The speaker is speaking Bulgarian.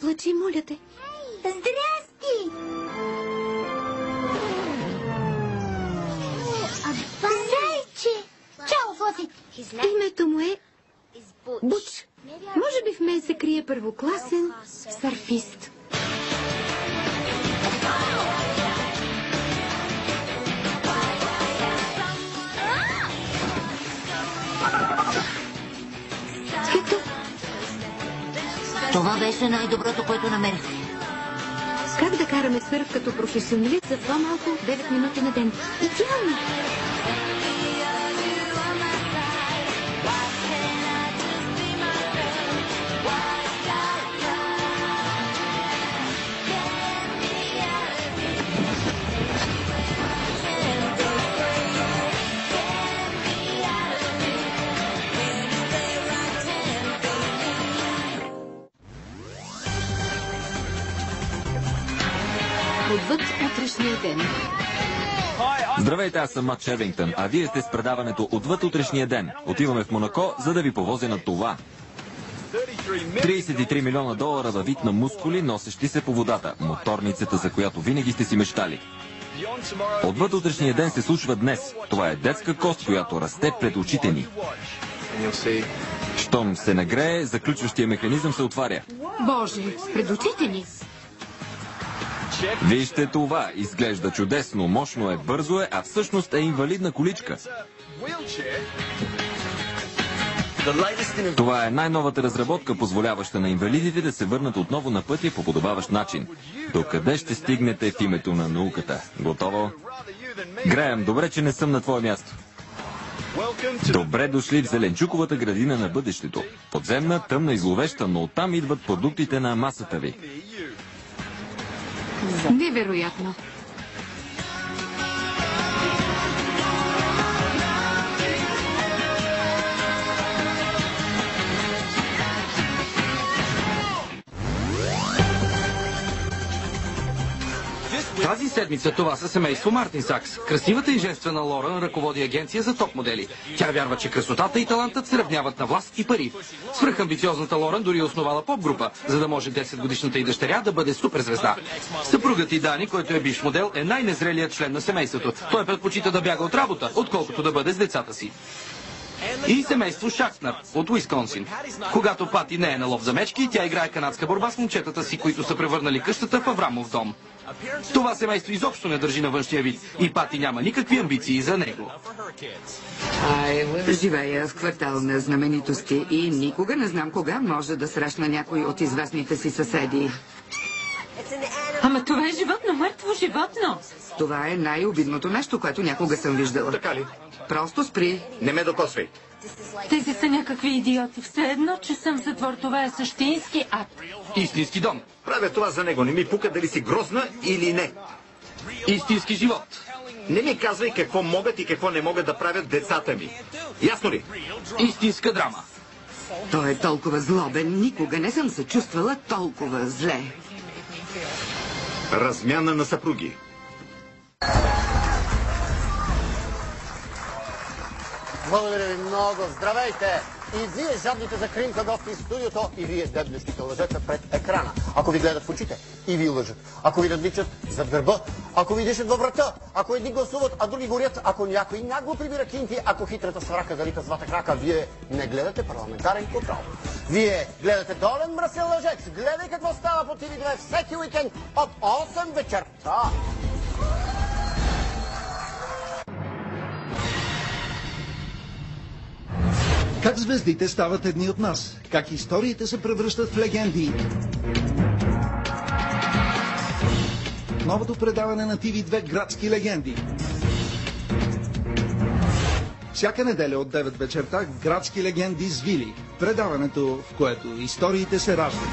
плачи, моля те. Здрасти! Зайче! Чао, Флъфи! Името му е Буч. Може би в мен се крие първокласен сърфист. Ето. Това беше най-доброто, което намерих. Как да караме сърф като професионалист за по-малко 9 минути на ден? Идеално! Отвъд утрешния ден. Здравейте, аз съм Мат Шевингтън, а вие сте с предаването Отвъд утрешния ден. Отиваме в Монако, за да ви повозя на това. 33 милиона долара във вид на мускули, носещи се по водата. Моторницата, за която винаги сте си мечтали. Отвъд утрешния ден се случва днес. Това е детска кост, която расте пред очите ни. Щом се нагрее, заключващия механизъм се отваря. Боже, пред очите ни! Вижте това. Изглежда чудесно, мощно е, бързо е, а всъщност е инвалидна количка. Това е най-новата разработка, позволяваща на инвалидите да се върнат отново на пътя по подобаващ начин. Докъде ще стигнете в името на науката? Готово? Греъм, добре, че не съм на твое място. Добре дошли в зеленчуковата градина на бъдещето. Подземна, тъмна и зловеща, но оттам идват продуктите на масата ви. Невероятно. Тази седмица това са семейство Мартин Сакс. Красивата и женствена Лорен ръководи агенция за топ модели. Тя вярва, че красотата и талантът се равняват на власт и пари. Свръхамбициозната Лорен дори основала поп-група, за да може 10-годишната й дъщеря да бъде суперзвезда. Съпругът и Дани, който е бивш модел, е най-незрелият член на семейството. Той предпочита да бяга от работа, отколкото да бъде с децата си. И семейство Шакснар от Уисконсин. Когато Пати не е на лов за мечки, тя играе канадска борба с момчетата си, които са превърнали къщата в Аврамов дом. Това семейство изобщо не държи на външния вид и Пати няма никакви амбиции за него. Живея в квартал на знаменитости и никога не знам кога може да срещна някой от известните си съседи. Ама това е животно, мъртво животно. Това е най-обидното нещо, което някога съм виждала. Така ли? Просто спри. Не ме докосвай. Тези са някакви идиоти. Все едно, че съм в затвор. Това е същински ад. Истински дом. Правя това за него. Не ми пука дали си грозна или не. Истински живот. Не ми казвай какво могат и какво не могат да правят децата ми. Ясно ли? Истинска драма. Той е толкова злобен. Никога не съм се чувствала толкова зле. Размяна на съпруги. Благодаря ви много. Здравейте! И вие, жадните за кримка гости в студиото, и вие, дебнещите лъжета пред екрана. Ако ви гледат в очите, и ви лъжат. Ако ви надвичат зад гърба, ако ви дишат във врата, ако едни гласуват, а други горят, ако някой нагло прибира кинти, ако хитрата сврака залита с вата крака, вие не гледате парламентарен контрол. Вие гледате Долен мръсен лъжец. Гледай какво става по TV2 всеки уикенд от 8 вечерта. Как звездите стават едни от нас? Как историите се превръщат в легенди? Новото предаване на TV2 Градски легенди. Всяка неделя от 9 вечерта Градски легенди с Вили. Предаването, в което историите се раждат.